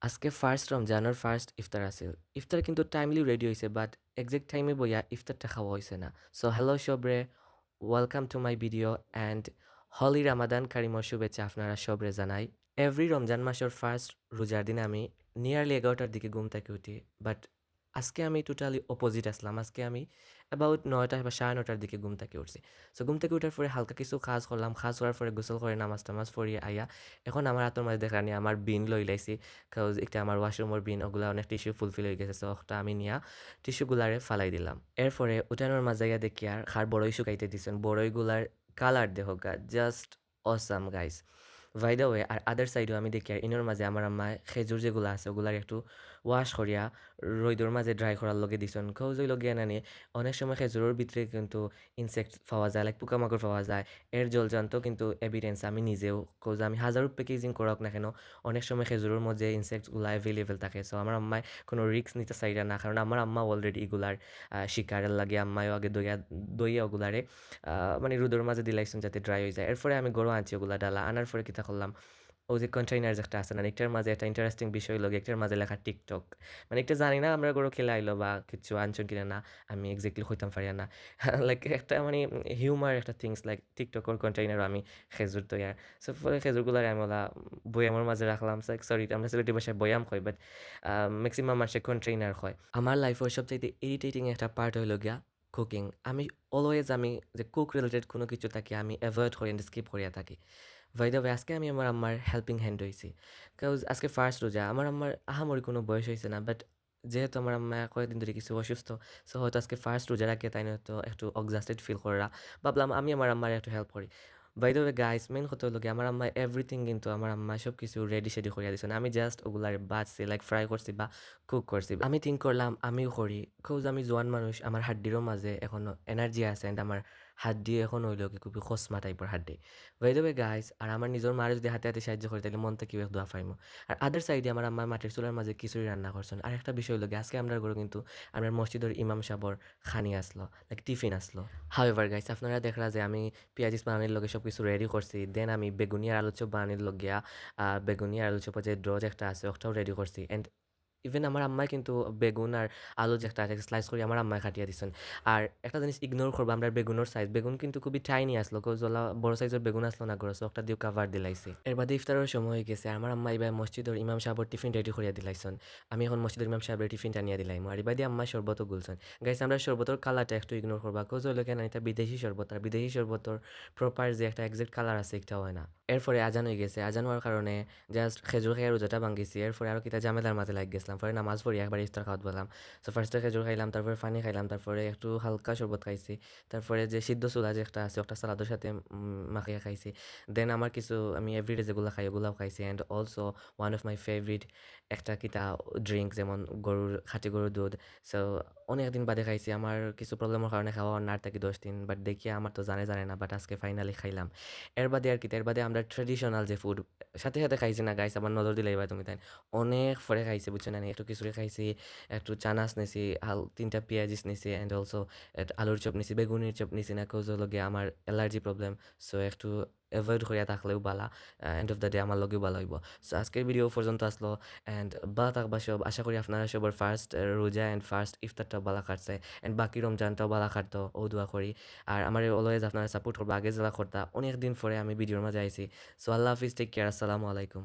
আজকে ফার্স্ট রমজানের ফার্স্ট ইফতার আছিল। ইফতার কিন্তু টাইমলি রেডি হইছে বাট এক্সাক্ট টাইমে বইয়া ইফতারটা খাওয়া হইছে না। সো হ্যালো সবরে, welcome to my video and holy Ramadan কারিমর শুভেচ্ছা আপনারা সবরে জানাই। এভরি রমজান মাসের ফার্স্ট রোজার দিনে আমি নিয়ারলি 11টার দিকে ঘুম থেকে উঠি। বাট আজকে আমি টোটালি অপোজিট আসলাম। আজকে আমি অ্যাবাউট 9টা বা 9:30টার দিকে ঘুম থেকে উঠছি। সো ঘুম থেকে উঠার পরে হালকা কিছু কাজ করলাম। কাজ করার পরে গোসল করে নামাজ-টামাজ পড়িয়ে আইয়া এখন আমার হাতের মাঝে দেখলানি আমার বিন লই লাইছি। কজ একটা আমার ওয়াশরুমের বিন ওগুলা অনেক টিস্যু ফুলফিল হয়ে গেছে। সো ওটা আমি নিয়া টিস্যুগুলারে ফালাই দিলাম। এরপরে উঠানোর মাঝে গিয়া দেখি আর খার বড়ই শুকাইতে দিছেন। বড়ইগুলার কালার দেখো just awesome guys. By the way আর আদার সাইডেও আমি দেখি আর ইনোর মাঝে আমার আম্মা খেজুর যেগুলো আছে ওগুলার একটু ওয়াশ করিয়া রোদর মাঝে ড্রাই করার লগে দিছেন। কজ ওই লগে নানি অনেক সময় খেজুরের ভিতরে কিন্তু ইনসেক্ট পাওয়া যায়, লাইক পোকামাকড় পাওয়া যায়। এর জলজান্ত কিন্তু এভিডেন্স আমি নিজেও, কজ আমি হাজারো প্যাকেজিং করক না কেন অনেক সময় খেজুরের মধ্যে ইনসেক্টসগুলো অ্যাভেলেবেল থাকে। সো আমার আম্মায় কোনো রিস্ক নিতে চাইরা না, কারণ আমার আম্মা অলরেডি এগুলার শিকারের লাগে আম্মায়ও আগে দইয়া ওগুলারে মানে রোদের মাঝে দিলাইছেন যাতে ড্রাই হয়ে যায়। এরপরে আমি গরু আনছি ওগুলা ডালা আনার পরে কিতা করলাম, ওই যে কন্টেইনার একটা আছে না, একটার মাঝে একটা ইন্টারেস্টিং বিষয় লগে একটার মাঝে লেখা টিকটক। মানে একটা জানি না আমরা গরু খেলে আইলো বা কিছু আনছেন কিনা না, আমি এক্স্যাক্টলি হইতাম পারি না। লাইক একটা মানে হিউমার একটা থিংস লাইক টিকটকের কন্টেইনারও আমি খেজুর তৈয়ার। সো পরে খেজুরগুলারে আমি ওলা বয়ামের মাঝে রাখলাম। সরি আমরা সিলেটি ভাষায় বয়াম কই, বাট ম্যাক্সিমাম মানুষে কন্টেইনার হয়। আমার লাইফের সবচাইতে ইরিটেটিং একটা পার্ট হইল গিয়া কুকিং। আমি অলওয়েজ আমি যে কুক রিলেটেড কোনো কিছু থাকি আমি অ্যাভয়েড করি, স্কিপ করিয়া থাকি। বাই দ্য ওয়ে আজকে আমি আমার আম্মার হেল্পিং হ্যান্ড হইছি। কজ আজকে ফার্স্ট রোজা। আমার আম্মার আহামরি কোনো বয়স হইছে না। বাট যেহেতু আমার আম্মা কয়েকদিন ধরে কিছু অসুস্থ, সো হয়তো আজকে ফার্স্ট রোজা রাখে তাই হয়তো একটু এক্সহস্টেড ফিল করা। ভাবলাম আমি আমার আম্মার একটু হেল্প করি। By the way guys, main কথা হলো গিয়ে আমার আম্মা এভরিথিং কিন্তু আমার আম্মা সব কিছু রেডি করিয়া দিছেন। আমি জাস্ট ওগুলার বাজছি, লাইক ফ্রাই করছি বা কুক করছি। আমি থিঙ্ক করলাম আমিও করি। কজ আমি জোয়ান মানুষ, আমার হাড্ডিরও মাঝে এখনো এনার্জি আছে অ্যান্ড আমার হাড্ডি এখন হইল কি খুবই খসমা টাইপের হাড্ডি। বাই দ্য ওয়ে গাইস, আর আমার নিজের মারে যদি হাতে হাতে সাহায্য করে তাহলে মন থেকেও এক দোয়া পাইমু। আর আদার সাইডে আমার আম্মা মাটির চুলার মাঝে খিচুড়ি রান্না করছেন। আর একটা বিষয় হলো গিয়ে আজকে আমরা ঘরে কিন্তু আমরা মসজিদের ইমাম সাহর খানি আসলো, লাইক টিফিন আসলো। হাউএভার গাইস, আপনারা দেখরা যে আমি পেঁয়াজিস বানানির লগে সব কিছু রেডি করছি। দেন আমি বেগুনি আর আলু চপ বানানির লগিয়া বেগুনি আর আলু চপের যে ড্র একটা আছে ওটাও রেডি করছি। অ্যান্ড ইভেন আমার আম্মাই কিন্তু বেগুন আর আলু যে একটা স্লাইস করে আমার আম্মাই কাটিয়ে দিছেন। আর একটা জিনিস ইগনোর করবো, আমরা বেগুনের সাইজ বেগুন কিন্তু খুবই টাইনি আসলো, জলা বড় সাইজের বেগুন আসলো না করে, একটা দিয়ে কাভার দিলাইছি। এর বাদে ইফতারের সময় হয়ে গেছে। আমার আম্মা এবার মসজিদের ইমাম সাহেবের টিফিন রেডি করিয়া দিলাইছেন। আমি এখন মসজিদের ইমাম সাহেবের টিফিনটা নিয়ে দিলাম। আর এবার দিয়ে আম্মা শরবতও গুলছেন। গাইছে আমরা শরবতের কালারটা একটু ইগনোর করবা, কোজ হলো কেন এটা বিদেশি শরবত, আর বিদেশি শরবতর প্রপার যে একটা এক্সাক্ট কালার আছে একটা হয় না। এরপরে আজান হয়ে গেছে। আজান হওয়ার কারণে জাস্ট খেজুর খেয়ে রোজাটা ভাঙ্গিছি। এরপরে আরও কিতা ঝামেলার মাঝে লাগ গেছিলাম। পরে নামাজ পড়ি একবার ইফতার খাওয়াত বললাম। সো ফার্স্টে খেজুর খাইলাম, তারপরে পানি খাইলাম, তারপরে একটু হালকা শরবত খাইছি। তারপরে যে সিদ্ধ ছোলা যে একটা আছে ওটা সালাদের সাথে মাখিয়ে খাইছি। দেন আমার কিছু আমি এভরিডে যেগুলো খাই ওগুলাও খাইছি। And also one of my favourite একটা কিতা ড্রিঙ্ক, যেমন খাঁটি গরুর দুধ। সো অনেকদিন বাদে খাইছি। আমার কিছু প্রবলেমের কারণে খাওয়া না থাকি 10 দিন। বাট দেখি আমার তো জানে না, বাট আজকে ফাইনালি খাইলাম। এর বাদে আর কি, এর বাদে আমরা ট্রেডিশনাল যে ফুড সাথে খাইছি না গাইস, আমার নজর দিলে এবার তুমি তাই অনেক পরে খাইছি বুঝছো না, একটু খিচুড়ি খাইছি, একটু চানাস নিছি, 3টা পেঁয়াজিস নিছি, অ্যান্ড অলসো আলুর চপ নিছি, বেগুনির চপ নিছি না, কোজ লগে আমার অ্যালার্জি প্রবলেম। সো একটু অ্যাভয়েড করিয়া থাকলেও বালা, এন্ড অফ দ্য ডে আমার লগেও ভালো হইব। সো আজকের ভিডিও পর্যন্ত আসলো, অ্যান্ড বালা থাকবা সব। আশা করি আপনারা সবার ফার্স্ট রোজা অ্যান্ড ফার্স্ট ইফতারটা বালা কাটছে, অ্যান্ড বাকি রমজানটাও বালা কাটতো ও দোয়া করি। আর আমার অলওয়েজ আপনারা সাপোর্ট করবো, আগে যারা করতা অনেক দিন পরে আমি ভিডিওর মাঝে আইছি। সো আল্লাহ হাফিজ, টেক কেয়ার, আসসালামু আলাইকুম।